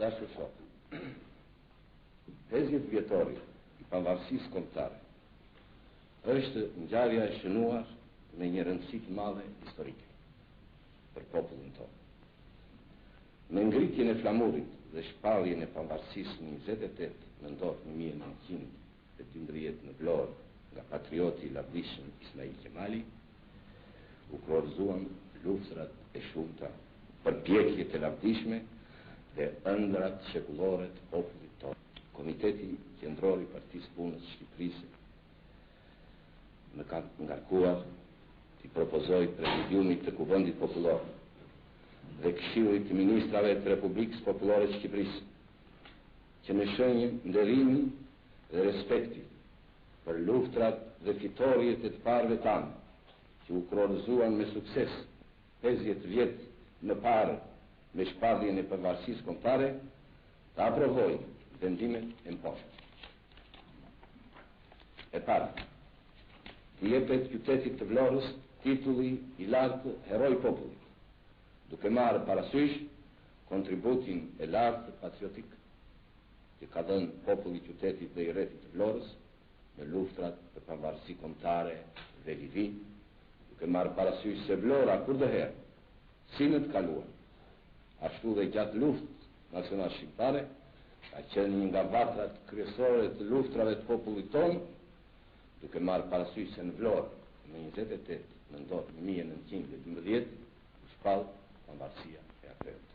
Dashur shokë, hezjet vjetori I pavarësisë kombëtare është ngjarja e shënuar me një rëndësi të madhe historike për popullin tonë. Me ngritjen e flamurit dhe shpalljen e pavarësisë në 28 nëntor 1912 në Vlorë nga patrioti I lavdishëm Ismail Qemali, u kurorëzuan luftrat e shumta, përpjekjet e lavdishme dhe ëndrat shekullore të popullit tonë. Komiteti Qendror I Partisë Punës së Shqipërisë më ka ngarkuar t'i propozoj Prezidiumit të Kuvendit Popullor dhe Këshillit të Ministrave të Republikës Popullore të Shqipërisë që në shenjë nderimi dhe respekti për luftrat dhe fitorjet e të parëve tanë që u kurorëzuan me sukses 50 vjet më parë me shpalljen e pavarësisë kombëtare, ta aprovoj vendimet e mposhtë. E para, I jepet qytetit të Vlorës titulli I lartë Heroj Popullit, duke marrë parasysh kontributin e lartë patriotik që ka dhënë populli I qytetit dhe I rrethit të Vlorës në luftrat për pavarësi kombëtare dhe liri, duke marrë parasysh se Vlora kurdoherë, si në të kaluar, ashtu dhe gjatë luftës nacionale shqiptare, ka qenë një nga vatrat kryesore të luftrave të popullit tonë, duke marrë parasysh se në Vlorë në 28 nëntor 1912 u shpall pavarësia e atëherë.